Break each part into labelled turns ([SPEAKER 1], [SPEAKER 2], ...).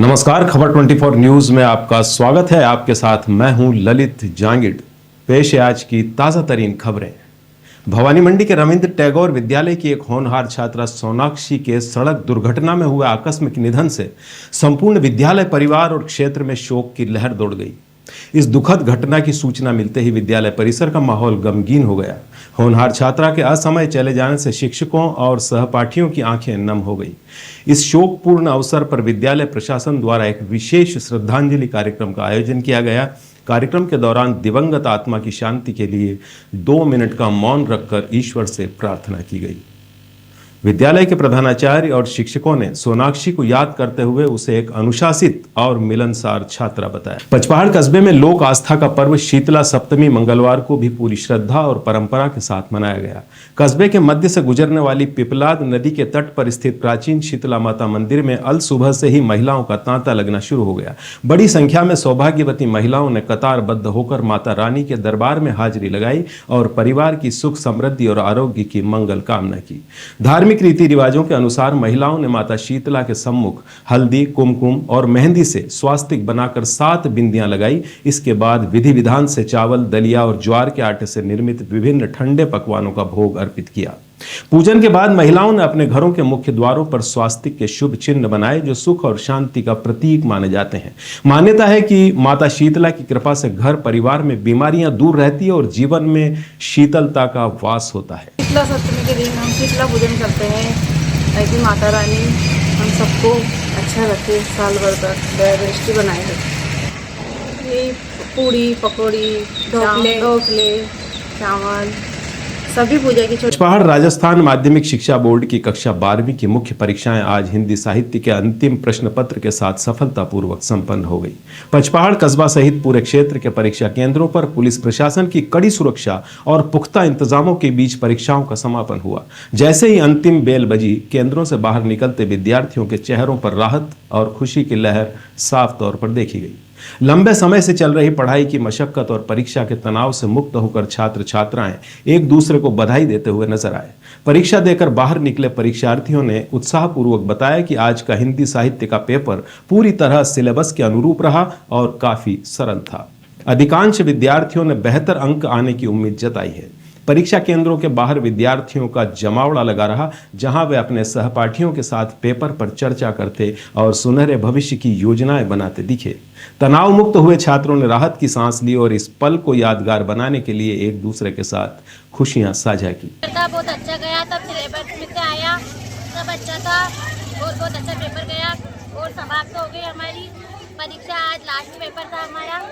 [SPEAKER 1] नमस्कार, खबर 24 न्यूज में आपका स्वागत है। आपके साथ मैं हूं ललित जांगिड़। पेश है आज की ताजा तरीन खबरें। भवानी मंडी के रविंद्र टैगोर विद्यालय की एक होनहार छात्रा सोनाक्षी के सड़क दुर्घटना में हुए आकस्मिक निधन से संपूर्ण विद्यालय परिवार और क्षेत्र में शोक की लहर दौड़ गई। इस दुखद घटना की सूचना मिलते ही विद्यालय परिसर का माहौल गमगीन हो गया। होनहार छात्रा के असमय चले जाने से शिक्षकों और सहपाठियों की आंखें नम हो गई। इस शोकपूर्ण अवसर पर विद्यालय प्रशासन द्वारा एक विशेष श्रद्धांजलि कार्यक्रम का आयोजन किया गया। कार्यक्रम के दौरान दिवंगत आत्मा की शांति के लिए 2 मिनट का मौन रखकर ईश्वर से प्रार्थना की गई। विद्यालय के प्रधानाचार्य और शिक्षकों ने सोनाक्षी को याद करते हुए उसे एक अनुशासित और मिलनसार छात्रा बताया। पचपहाड़ कस्बे में लोक आस्था का पर्व शीतला सप्तमी मंगलवार को भी पूरी श्रद्धा और परंपरा के साथ मनाया गया। कस्बे के मध्य से गुजरने वाली पिपलाद नदी के तट पर स्थित प्राचीन शीतला माता मंदिर में अल सुबह से ही महिलाओं का तांता लगना शुरू हो गया। बड़ी संख्या में सौभाग्यवती महिलाओं ने कतारबद्ध होकर माता रानी के दरबार में हाजिरी लगाई और परिवार की सुख समृद्धि और आरोग्य की मंगल कामना की। धार्मिक रीति रिवाजों के अनुसार महिलाओं ने माता शीतला के सम्मुख हल्दी, कुमकुम और मेहंदी से स्वास्तिक बनाकर 7 बिंदियां लगाई। इसके बाद विधि विधान से चावल, दलिया और ज्वार के आटे से निर्मित विभिन्न ठंडे पकवानों का भोग अर्पित किया। पूजन के बाद महिलाओं ने अपने घरों के मुख्य द्वारों पर स्वास्तिक के शुभ चिन्ह बनाए, जो सुख और शांति का प्रतीक माने जाते हैं। मान्यता है कि माता शीतला की कृपा से घर परिवार में बीमारियां दूर रहती है और जीवन में शीतलता का वास होता है।
[SPEAKER 2] शीतला सप्तमी के दिन हम शीतला पूजन करते हैं ताकि माता रानी हम सबको अच्छा रखे, साल भर तक दया दृष्टि बनाए रखे। ये पूड़ी, पकौड़ी, ढोकले, चावल सभी पूजा की।
[SPEAKER 1] पचपहाड़ राजस्थान माध्यमिक शिक्षा बोर्ड की कक्षा 12वीं की मुख्य परीक्षाएं आज हिंदी साहित्य के अंतिम प्रश्न पत्र के साथ सफलतापूर्वक संपन्न हो गई। पचपहाड़ कस्बा सहित पूरे क्षेत्र के परीक्षा केंद्रों पर पुलिस प्रशासन की कड़ी सुरक्षा और पुख्ता इंतजामों के बीच परीक्षाओं का समापन हुआ। जैसे ही अंतिम बेल बजी, केंद्रों से बाहर निकलते विद्यार्थियों के चेहरों पर राहत और खुशी की लहर साफ तौर पर देखी गई। लंबे समय से चल रही पढ़ाई की मशक्कत और परीक्षा के तनाव से मुक्त होकर छात्र छात्राएं एक दूसरे को बधाई देते हुए नजर आए। परीक्षा देकर बाहर निकले परीक्षार्थियों ने उत्साहपूर्वक बताया कि आज का हिंदी साहित्य का पेपर पूरी तरह सिलेबस के अनुरूप रहा और काफी सरल था। अधिकांश विद्यार्थियों ने बेहतर अंक आने की उम्मीद जताई है। परीक्षा केंद्रों के बाहर विद्यार्थियों का जमावड़ा लगा रहा, जहां वे अपने सहपाठियों के साथ पेपर पर चर्चा करते और सुनहरे भविष्य की योजनाएं बनाते दिखे। तनाव मुक्त हुए छात्रों ने राहत की सांस ली और इस पल को यादगार बनाने के लिए एक दूसरे के साथ खुशियां साझा की।
[SPEAKER 3] बहुत अच्छा गया, तब सिलेबस में से आया, सब अच्छा था और बहुत अच्छा पेपर गया और समाप्त हो गई हमारी परीक्षा। आज लास्ट पेपर था हमारा।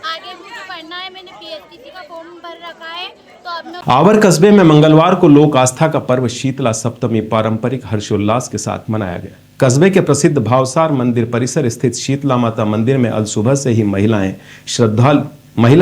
[SPEAKER 3] आगे मुझे पढ़ना है, मैंने पीएचडी का फॉर्म भर रखा है। तो अब
[SPEAKER 1] आवर कस्बे में मंगलवार को लोक आस्था का पर्व शीतला सप्तमी पारंपरिक हर्षोल्लास के साथ मनाया गया। कस्बे के प्रसिद्ध भावसार मंदिर परिसर स्थित शीतला माता मंदिर में अल सुबह से ही महिला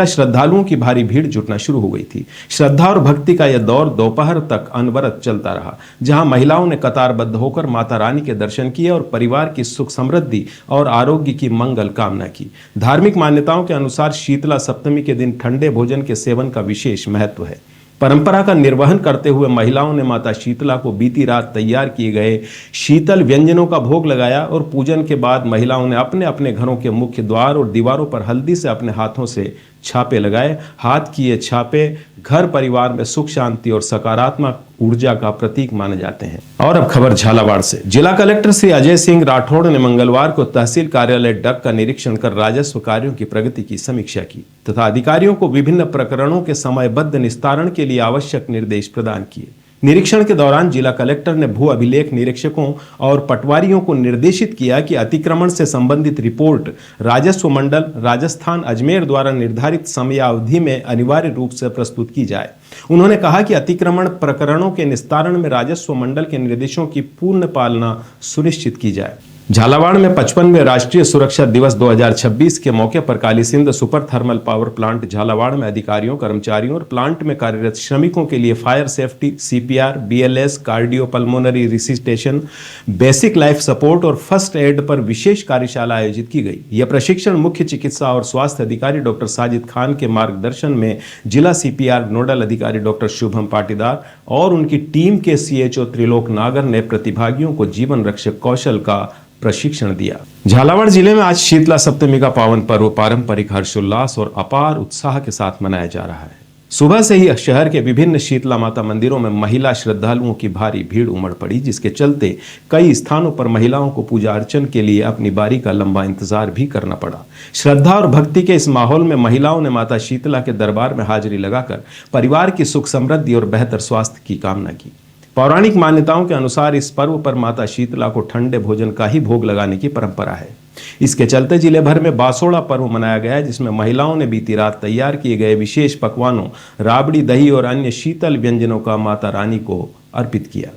[SPEAKER 1] श्रद्धालुओं की भारी भीड़ जुटना शुरू हो गई थी। श्रद्धा और भक्ति का यह दौर दोपहर तक अनवरत चलता रहा, जहां महिलाओं ने कतारबद्ध होकर माता रानी के दर्शन किए और परिवार की सुख समृद्धि और आरोग्य की मंगल कामना की। धार्मिक मान्यताओं के अनुसार शीतला सप्तमी के दिन ठंडे भोजन के सेवन का विशेष महत्व है। परंपरा का निर्वहन करते हुए महिलाओं ने माता शीतला को बीती रात तैयार किए गए शीतल व्यंजनों का भोग लगाया और पूजन के बाद महिलाओं ने अपने अपने घरों के मुख्य द्वार और दीवारों पर हल्दी से अपने हाथों से छापे लगाए। हाथ किए छापे घर परिवार में सुख शांति और सकारात्मक ऊर्जा का प्रतीक माने जाते हैं। और अब खबर झालावाड़ से। जिला कलेक्टर श्री अजय सिंह राठौड़ ने मंगलवार को तहसील कार्यालय डग का निरीक्षण कर राजस्व कार्यों की प्रगति की समीक्षा की तथा अधिकारियों को विभिन्न प्रकरणों के समयबद्ध निस्तारण के लिए आवश्यक निर्देश प्रदान किए। निरीक्षण के दौरान जिला कलेक्टर ने भू अभिलेख निरीक्षकों और पटवारियों को निर्देशित किया कि अतिक्रमण से संबंधित रिपोर्ट राजस्व मंडल राजस्थान अजमेर द्वारा निर्धारित समयावधि में अनिवार्य रूप से प्रस्तुत की जाए। उन्होंने कहा कि अतिक्रमण प्रकरणों के निस्तारण में राजस्व मंडल के निर्देशों की पूर्ण पालना सुनिश्चित की जाए। झालावाड़ में 55वें राष्ट्रीय सुरक्षा दिवस 2026 के मौके पर Kalisindh super thermal power plant Jhalawar में अधिकारियों, कर्मचारियों और प्लांट में कार्यरत श्रमिकों के लिए fire safety, CPR, BLS, cardio pulmonary resuscitation, basic life support और फर्स्ट एड पर विशेष कार्यशाला आयोजित की गई। यह प्रशिक्षण मुख्य चिकित्सा और स्वास्थ्य अधिकारी डॉक्टर साजिद खान के मार्गदर्शन में जिला सीपीआर नोडल अधिकारी डॉक्टर शुभम पाटीदार और उनकी टीम के सीएचओ त्रिलोक नागर ने प्रतिभागियों को जीवन रक्षक कौशल का प्रशिक्षण दिया। झालावाड़ जिले में आज शीतला सप्तमी का पावन पर्व पारंपरिक हर्षोल्लास और अपार उत्साह के साथ मनाया जा रहा है। सुबह से ही शहर के विभिन्न शीतला माता मंदिरों में महिला श्रद्धालुओं की भारी भीड़ उमड़ पड़ी, जिसके चलते कई स्थानों पर महिलाओं को पूजा अर्चन के लिए अपनी बारी का लंबा इंतजार भी करना पड़ा। श्रद्धा और भक्ति के इस माहौल में महिलाओं ने माता शीतला के दरबार में हाजिरी लगाकर परिवार की सुख समृद्धि और बेहतर स्वास्थ्य की कामना की। पौराणिक मान्यताओं के अनुसार इस पर्व पर माता शीतला को ठंडे भोजन का ही भोग लगाने की परंपरा है। इसके चलते जिले भर में बासोड़ा पर्व मनाया गया, जिसमें महिलाओं ने बीती रात तैयार किए गए विशेष पकवानों राबड़ी, दही और अन्य शीतल व्यंजनों का माता रानी को अर्पित किया।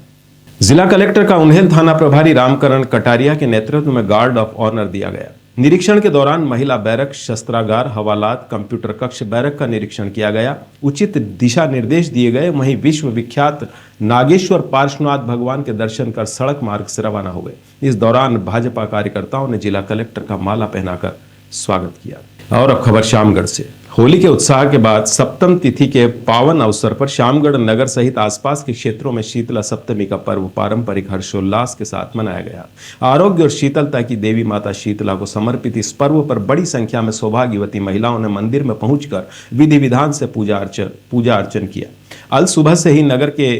[SPEAKER 1] जिला कलेक्टर का उन्हेल थाना प्रभारी रामकरण कटारिया के नेतृत्व में गार्ड ऑफ ऑनर दिया गया। निरीक्षण के दौरान महिला बैरक, शस्त्रागार, हवालात, कंप्यूटर कक्ष, बैरक का निरीक्षण किया गया। उचित दिशा निर्देश दिए गए। वहीं विश्व विख्यात नागेश्वर पार्श्वनाथ भगवान के दर्शन कर सड़क मार्ग से रवाना हो गए। इस दौरान भाजपा कार्यकर्ताओं ने जिला कलेक्टर का माला पहनाकर स्वागत किया। और अब खबर शामगढ़ से। होली के उत्साह के बाद सप्तम तिथि के पावन अवसर पर शामगढ़ नगर सहित आसपास के क्षेत्रों में शीतला सप्तमी का पर्व पारंपरिक हर्षोल्लास के साथ मनाया गया। आरोग्य और शीतलता की देवी माता शीतला को समर्पित इस पर्व पर बड़ी संख्या में सौभाग्यवती महिलाओं ने मंदिर में पहुंचकर विधि विधान से पूजा अर्चन किया। अल सुबह से ही नगर के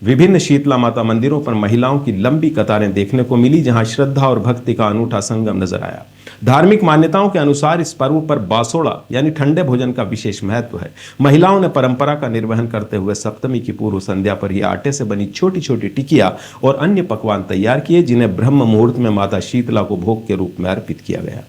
[SPEAKER 1] विभिन्न शीतला माता मंदिरों पर महिलाओं की लंबी कतारें देखने को मिली, जहां श्रद्धा और भक्ति का अनूठा संगम नजर आया। धार्मिक मान्यताओं के अनुसार इस पर्व पर बासोड़ा यानी ठंडे भोजन का विशेष महत्व है। महिलाओं ने परंपरा का निर्वहन करते हुए सप्तमी की पूर्व संध्या पर ही आटे से बनी छोटी छोटी टिकिया और अन्य पकवान तैयार किए, जिन्हें ब्रह्म मुहूर्त में माता शीतला को भोग के रूप में अर्पित किया गया।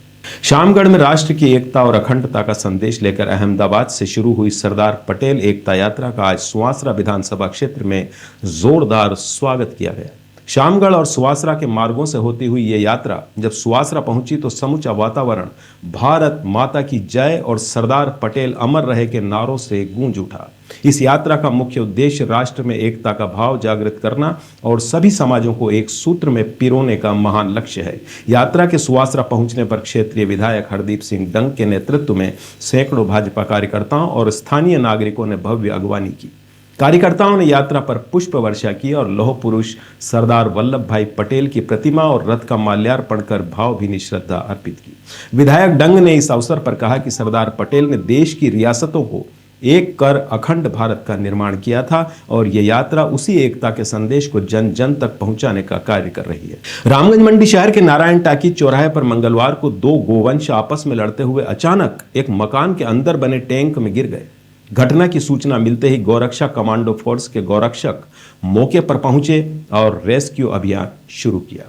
[SPEAKER 1] शामगढ़ में राष्ट्र की एकता और अखंडता का संदेश लेकर अहमदाबाद से शुरू हुई सरदार पटेल एकता यात्रा का आज सुवासरा विधानसभा क्षेत्र में जोरदार स्वागत किया गया। शामगढ़ और सुवासरा के मार्गों से होती हुई ये यात्रा जब सुवासरा पहुंची तो समूचा वातावरण भारत माता की जय और सरदार पटेल अमर रहे के नारों से गूंज उठा। इस यात्रा का मुख्य उद्देश्य राष्ट्र में एकता का भाव जागृत करना और सभी समाजों को एक सूत्र में पिरोने का महान लक्ष्य है। यात्रा के सुवासरा पहुंचने पर क्षेत्रीय विधायक हरदीप सिंह डंग के नेतृत्व में सैकड़ों भाजपा कार्यकर्ताओं और स्थानीय नागरिकों ने भव्य अगवानी की। कार्यकर्ताओं ने यात्रा पर पुष्प वर्षा की और लौह पुरुष सरदार वल्लभ भाई पटेल की प्रतिमा और रथ का माल्यार्पण कर भावभीनी श्रद्धा अर्पित की। विधायक डंग ने इस अवसर पर कहा कि सरदार पटेल ने देश की रियासतों को एक कर अखंड भारत का निर्माण किया था और ये यात्रा उसी एकता के संदेश को जन जन तक पहुंचाने का कार्य कर रही है। रामगंज मंडी शहर के नारायण टाकी चौराहे पर मंगलवार को दो गोवंश आपस में लड़ते हुए अचानक एक मकान के अंदर बने टैंक में गिर गए। घटना की सूचना मिलते ही गौरक्षा कमांडो फोर्स के गौरक्षक मौके पर पहुंचे और रेस्क्यू अभियान शुरू किया।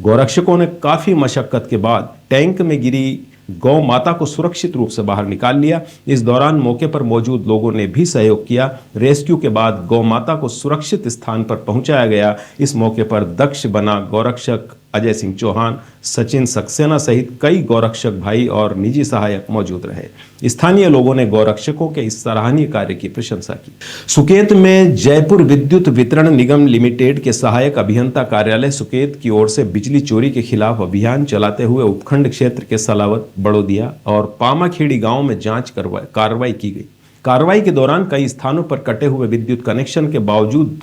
[SPEAKER 1] गौरक्षकों ने काफी मशक्कत के बाद टैंक में गिरी गौ माता को सुरक्षित रूप से बाहर निकाल लिया। इस दौरान मौके पर मौजूद लोगों ने भी सहयोग किया। रेस्क्यू के बाद गौ माता को सुरक्षित स्थान पर पहुंचाया गया। इस मौके पर दक्ष बना गौरक्षक अजय सिंह चौहान, सचिन सक्सेना सहित कई गौरक्षक भाई और निजी सहायक मौजूद रहे। स्थानीय लोगों ने गौरक्षकों के इस सराहनीय कार्य की प्रशंसा की। सुकेत में जयपुर विद्युत वितरण निगम लिमिटेड के सहायक अभियंता कार्यालय सुकेत की ओर से बिजली चोरी के खिलाफ अभियान चलाते हुए उपखंड क्षेत्र के सलावत, बड़ोदिया और पामाखेड़ी गांव में जांच कार्रवाई की गई। कार्रवाई के दौरान कई स्थानों पर कटे हुए विद्युत कनेक्शन के बावजूद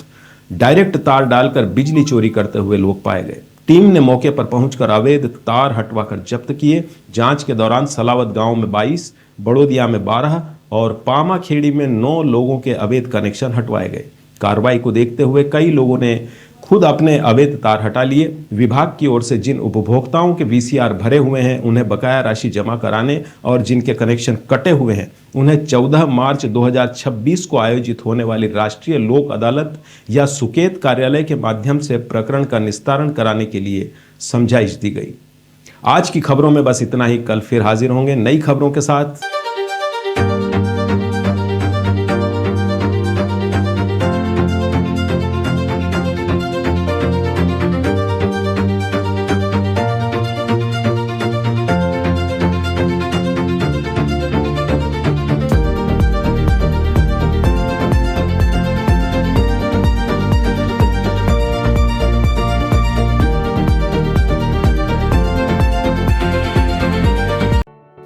[SPEAKER 1] डायरेक्ट तार डालकर बिजली चोरी करते हुए लोग पाए गए। टीम ने मौके पर पहुंचकर अवैध तार हटवाकर जब्त किए। जांच के दौरान सलावत गांव में 22, बड़ोदिया में 12 और पामाखेड़ी में 9 लोगों के अवैध कनेक्शन हटवाए गए। कार्रवाई को देखते हुए कई लोगों ने खुद अपने अवैध तार हटा लिए। विभाग की ओर से जिन उपभोक्ताओं के VCR भरे हुए हैं उन्हें बकाया राशि जमा कराने और जिनके कनेक्शन कटे हुए हैं उन्हें 14 मार्च 2026 को आयोजित होने वाली राष्ट्रीय लोक अदालत या सुकेत कार्यालय के माध्यम से प्रकरण का निस्तारण कराने के लिए समझाइश दी गई। आज की खबरों में बस इतना ही। कल फिर हाजिर होंगे नई खबरों के साथ।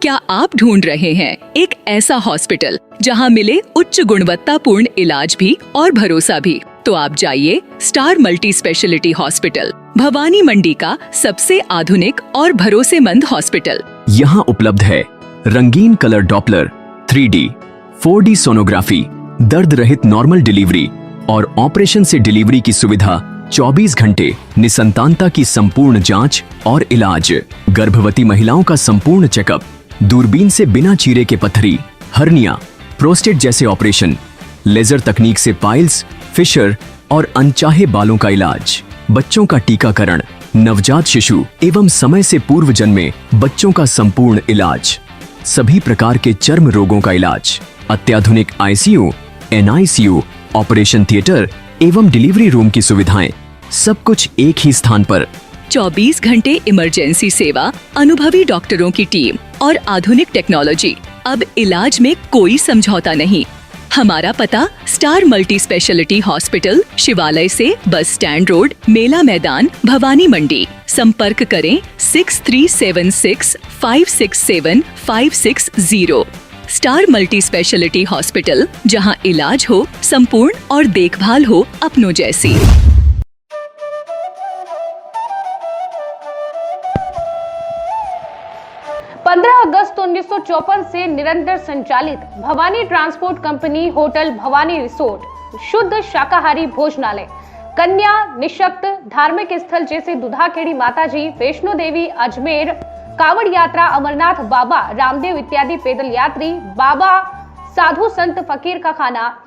[SPEAKER 4] क्या आप ढूंढ रहे हैं एक ऐसा हॉस्पिटल जहां मिले उच्च गुणवत्तापूर्ण इलाज भी और भरोसा भी? तो आप जाइए star multi speciality hospital, Bhawani Mandi का सबसे आधुनिक और भरोसेमंद हॉस्पिटल।
[SPEAKER 5] यहाँ उपलब्ध है रंगीन colour Doppler, 3D, 4D sonography, दर्द रहित नॉर्मल डिलीवरी और ऑपरेशन से डिलीवरी की सुविधा, 24 घंटे निसंतानता की संपूर्ण जांच और इलाज, गर्भवती महिलाओं का संपूर्ण चेकअप, दूरबीन से बिना चीरे के पथरी, हर्निया, प्रोस्टेट जैसे ऑपरेशन, लेजर तकनीक से पाइल्स, फिशर और अनचाहे बालों का इलाज, बच्चों का टीकाकरण, नवजात शिशु एवं समय से पूर्व जन्मे बच्चों का संपूर्ण इलाज, सभी प्रकार के चर्म रोगों का इलाज, अत्याधुनिक ICU, NICU, ऑपरेशन थिएटर एवं डिलीवरी रूम की सुविधाएं, सब कुछ एक ही स्थान पर।
[SPEAKER 4] 24 घंटे इमरजेंसी सेवा, अनुभवी डॉक्टरों की टीम और आधुनिक टेक्नोलॉजी। अब इलाज में कोई समझौता नहीं। हमारा पता स्टार मल्टी स्पेशलिटी हॉस्पिटल, शिवालय से बस स्टैंड रोड, मेला मैदान, भवानी मंडी। संपर्क करें 6376 567 560। स्टार मल्टी स्पेशलिटी हॉस्पिटल, जहां इलाज हो संपूर्ण और देखभाल हो अपनों जैसी।
[SPEAKER 6] 15 अगस्त 1954 से निरंतर संचालित Bhavani transport company hotel Bhavani resort, शुद्ध शाकाहारी भोजनालय, कन्या निशक्त धार्मिक स्थल जैसे दुधाखेड़ी माताजी, वैष्णो देवी, अजमेर, कावड़ यात्रा, अमरनाथ बाबा, रामदेव इत्यादि पैदल यात्री, बाबा, साधु संत फकीर का खाना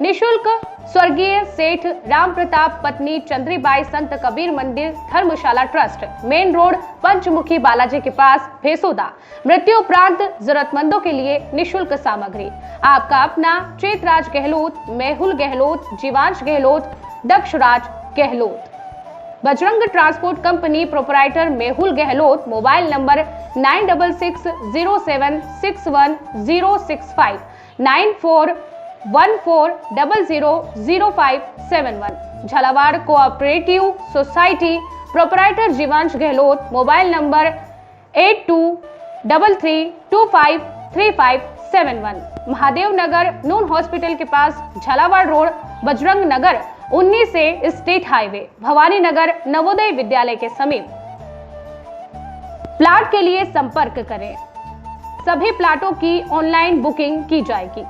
[SPEAKER 6] निशुल्क स्वर्गीय सेठ राम प्रताप पत्नी चंद्रीबाई संत कबीर मंदिर धर्मशाला ट्रस्ट, मेन रोड, पंचमुखी बालाजी के पास, भेसोदा। मृत्यु उपरांत जरूरतमंदों के लिए निशुल्क सामग्री। आपका अपना Chetraj Gehlot, Mehul Gehlot, Jeevansh Gehlot, Dakshraj Gehlot. Bajrang transport company proprietor Mehul Gehlot, mobile number 9660761065 9414000571। Jhalawar cooperative society proprietor Jeevansh Gehlot, mobile number 8233253571। Mahadev Nagar नून हॉस्पिटल के पास, झालावाड़ रोड, बजरंग नगर 19 से स्टेट हाईवे, भवानी नगर नवोदय विद्यालय के समीप। प्लाट के लिए संपर्क करें। सभी प्लाटों की ऑनलाइन बुकिंग की जाएगी।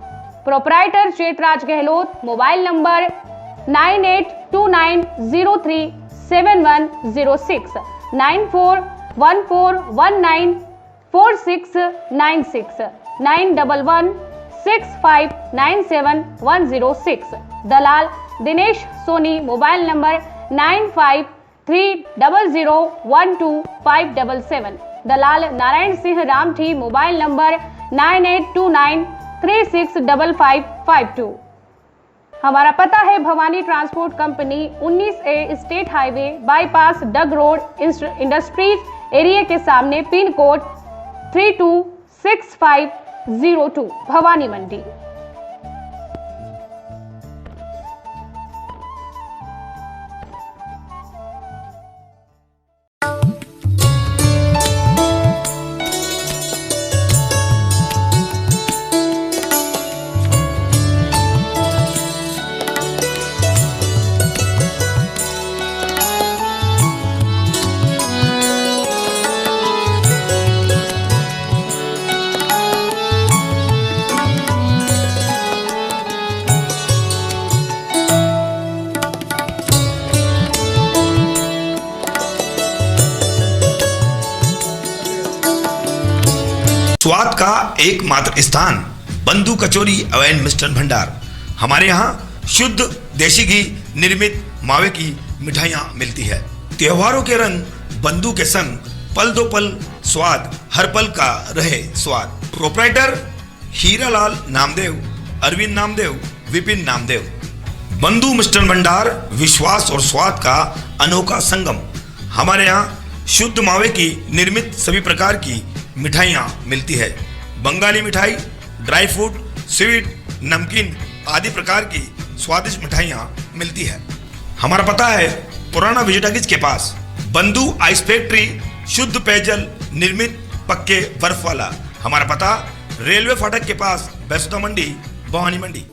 [SPEAKER 6] Proprietor Chetraj Gehlot, mobile number 9829037106 9414194696 9116597106। दलाल दिनेश सोनी, मोबाइल नंबर 9530012577। दलाल नारायण सिंह रामठी, मोबाइल नंबर 9829365552। हमारा पता है Bhawani transport company 19A state highway bypass Dag road industries area के सामने, पिन कोड 326502, भवानी मंडी।
[SPEAKER 7] स्वाद का एकमात्र स्थान बंधु कचौरी एवं मिष्ठान भंडार। हमारे यहाँ शुद्ध देसी घी निर्मित मावे की मिठाइयाँ मिलती है। त्योहारों के रंग बंधु के संग, पल दो पल स्वाद, हर पल का रहे स्वाद। प्रोपराइटर हीरालाल नामदेव, अरविंद नामदेव, विपिन नामदेव। बंधु मिष्ठान भंडार विश्वास और स्वाद का अनोखा संगम। हमारे यहाँ शुद्ध मावे की निर्मित सभी प्रकार की मिठाइयाँ मिलती है। बंगाली मिठाई, ड्राई फ्रूट, स्वीट, नमकीन आदि प्रकार की स्वादिष्ट मिठाइयाँ मिलती है। हमारा पता है पुराना विजयटागिज के पास, बंधु आइस फैक्ट्री, शुद्ध पेयजल निर्मित पक्के बर्फ वाला। हमारा पता रेलवे फाटक के पास, बैसोदा मंडी, भवानी मंडी।